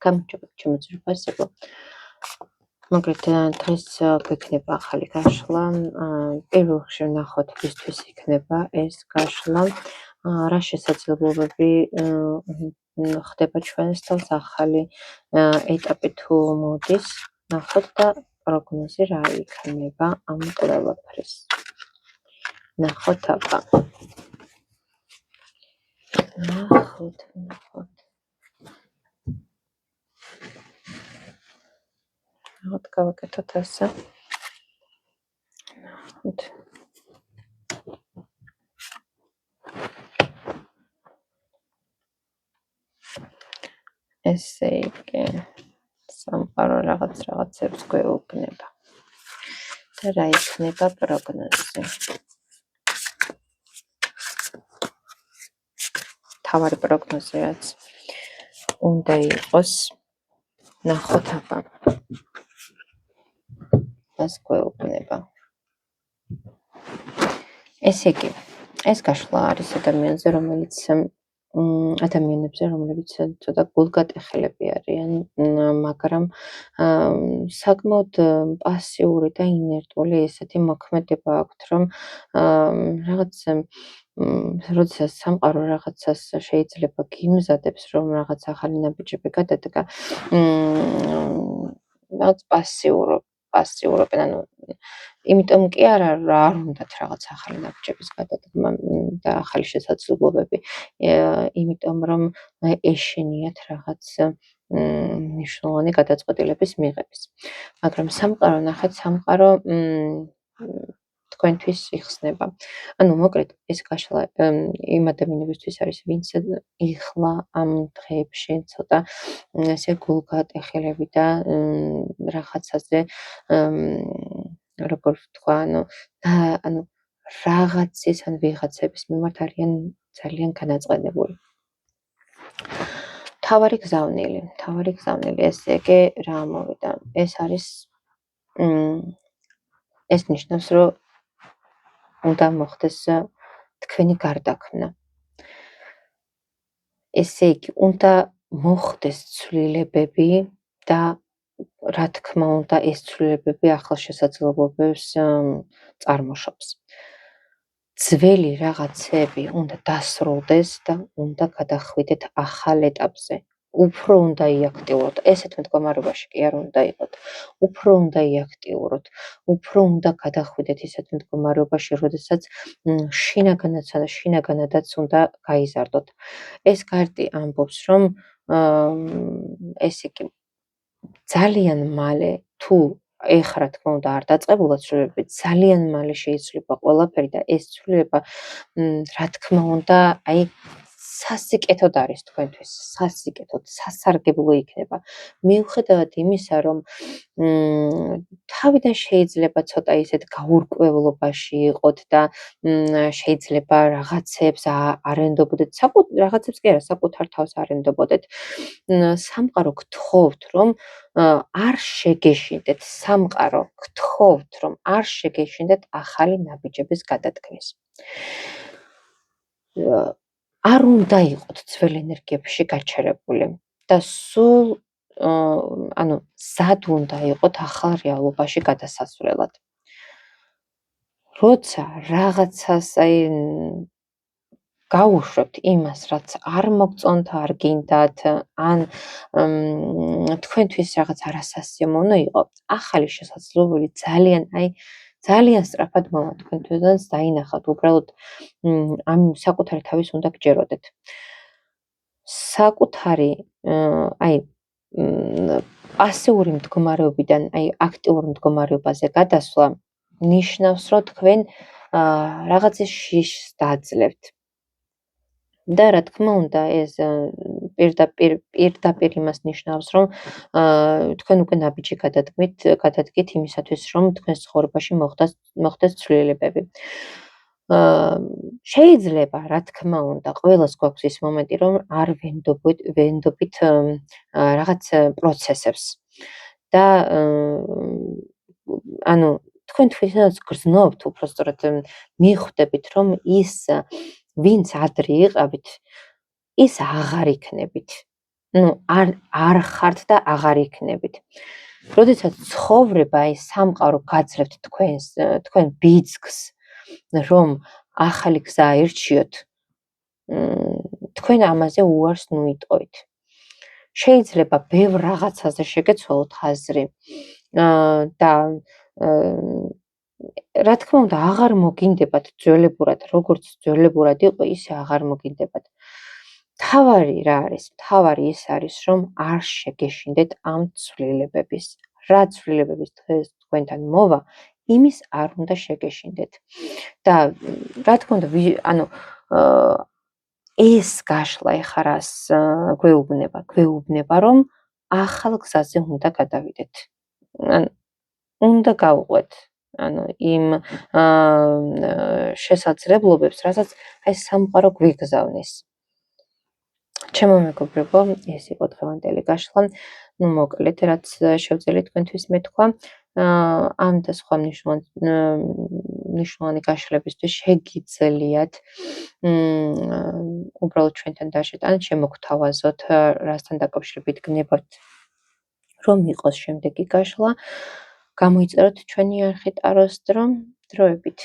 გამარჯობა ჩემო ძვირფასებო. მოგეთ დღეს გვექნება ახალი გაშლა. პირველ რიგში ვნახოთ ვისთვის იქნება ეს გაშლა, რა შესაძლებლობები ხდება ჩვენს თავს ახალი ეტაპი თუ მოდის, ნახოთ და პროგნოზი რა იქნება ამ ყველაფრის. ნახოთ აბა. ნახოთ. Вот გავაკეთოთ ასე. ნახოთ. ესე იგი, სამყარო რაღაცებს გვეუბნება. და რა იქნება პროგნოზი? თავარი პროგნოზი რაც უნდა იყოს, ნახოთ აბა. მას გვეუბნება. ესე იგი, ეს გაშლა არის ადამიანებზე, რომლებიც ცოტა გულგატეხილები არიან, მაგრამ საკმაოდ პასიური და ინერტული ესეთი მოქმედება აქვთ, რომ როდესაც სამყარო რაღაცას შეიძლება გიმზადებს, რომ რაღაც ახალი ნაბიჯები გადადგა, რაღაც პასიურობენ, იმიტომ კი არა, არ უნდათ რაღაც ახალი ნაბიჯების გადადგმა და ახალი შესაძლებლობები, იმიტომ რომ ეშინიათ რაღაც მნიშვნელოვანი გადაწყვეტილების მიღების. მაგრამ სამყარო, ნახეთ, სამყარო თქვენთვის იხსნება. ანუ მოკლედ ეს გაშლა იმ ადამიანებისთვის არის, ვინც ეხლა ამ დღეებში ცოტა ესე გულგატეხილები და რაღაცაზე როგორ ვთქვა, ანუ რაღაცის ან ვიღაცების მიმართ არიან ძალიან განაწყენებული. თავარი გზავნილი, ესე იგი რა მოვიდა? ეს არის ეს ნიშნავს, რომ უნდა მოხდეს თქვენი გარდაქმნა. ესე იგი, უნდა მოხდეს ცვლილებები და რა თქმა უნდა, ეს ცვლილებები ახალ შესაძლებლობებს წარმოშობს. ძველი რაღაცები უნდა დასრულდეს და უნდა გადახვიდეთ ახალ ეტაპზე. უფრო უნდა იაქტიუროთ, ესეთ მდგომარეობაში კი არ უნდა იყოთ. უფრო უნდა იაქტიუროთ, უფრო უნდა გადახვიდეთ ისეთ მდგომარეობაში, როდესაც შინაგანადაც უნდა გაიზარდოთ. ეს კარტი ამბობს, რომ ესე იგი ძალიან მალე თუ ეხლა რა თქმა უნდა არ დაწყებულა ცვლილებები, ძალიან მალე შეიცვლება ყველაფერი და ეს ცვლილება რა თქმა უნდა, სასიკეთოდ არის თქვენთვის, სასარგებლო იქნება. მიუხედავად იმისა, რომ თავიდან შეიძლება ცოტა ისეთ გაურკვევლობაში იყოთ და შეიძლება რაღაცებს არენდობოდეთ, რაღაცებს კი არა, საკუთარ თავს არენდობოდეთ. სამყარო გთხოვთ, რომ არ შეგეშინდეთ ახალი ნაბიჯების გადადგმის. არ უნდა იყოთ ძველ ენერგიებში გაჩერებული და სულ ზად უნდა იყოთ ახალ რეალობაში გადასასვლელად. როცა რაღაცას გაუშვებთ იმას, რაც არ მოგწონთ, არ გინდათ, ან თქვენთვის რაღაც არასასიამოვნო იყო, ახალი შესაძლებლობები ძალიან სწრაფად მოვა თქვენთვისაც დაინახავთ, უბრალოდ ამ საკუთარი თავის უნდა გჯეროდეთ. საკუთარი პასიური მდგომარეობიდან აქტიურ მდგომარეობაზე გადასვლა ნიშნავს, რომ თქვენ რაღაცის შიშს დააძლევთ. და რა თქმა უნდა, ეს პირდაპირ იმას ნიშნავს, რომ თქვენ უკვე ნაბიჯი გადადგით იმისათვის, რომ თქვენს ცხოვრებაში მოხდეს ცვლილებები. შეიძლება, რა თქმა უნდა, ყველას გვაქვს ის მომენტი, რომ არ ვენდობთ რაღაც პროცესებს. და თქვენ თვითონაც გრძნობთ, უბრალოდ მიხვდებით, რომ ის ვინც ადრე იყავით, ის აღარ იქნებით. არ ხართ და აღარ იქნებით. როდესაც ცხოვრება სამყარო გაძლევთ თქვენ ბიძგს, რომ ახალი გზა აირჩიოთ, თქვენ ამაზე უარს ნუიტყოით. შეიძლება ბევრ რაღაცაზე შეგეცვალოთ აზრი და რა თქმა უნდა, აღარ მოგინდებათ ძველებურად, როგორც ძველებურად იყო, ისე აღარ მოგინდებათ. თავარი რა არის? თავარი ის არის, რომ არ შეგეშინდეთ ამ ცვლილებების. რა ცვლილებების დღეს თქვენთან მოვა, იმის არ უნდა შეგეშინდეთ. და რა თქმა უნდა, ეს გაშლა ეხლა რას გვეუბნება, რომ ახალ გზაზე უნდა გადავიდეთ. უნდა გავყვეთ იმ შესაძლებლობებს, რასაც აი სამყარო გვიგზავნის. ჩემო მეგობრებო, ეს იყო დღევანდელი გაშლა. მოკლედ, რაც შევძელი თქვენთვის მეთქვა. ამ და სხვა მნიშვნელოვანი გაშლებისთვის შეგიძლიათ უბრალოდ ჩვენთან დაშეთ ან შემოგთავაზოთ, რასთან დაკავშირებით გნებავთ, რომ იყოს შემდეგი გაშლა. გამოიწეროთ ჩვენი არხი ტაროს დრო. დროებით.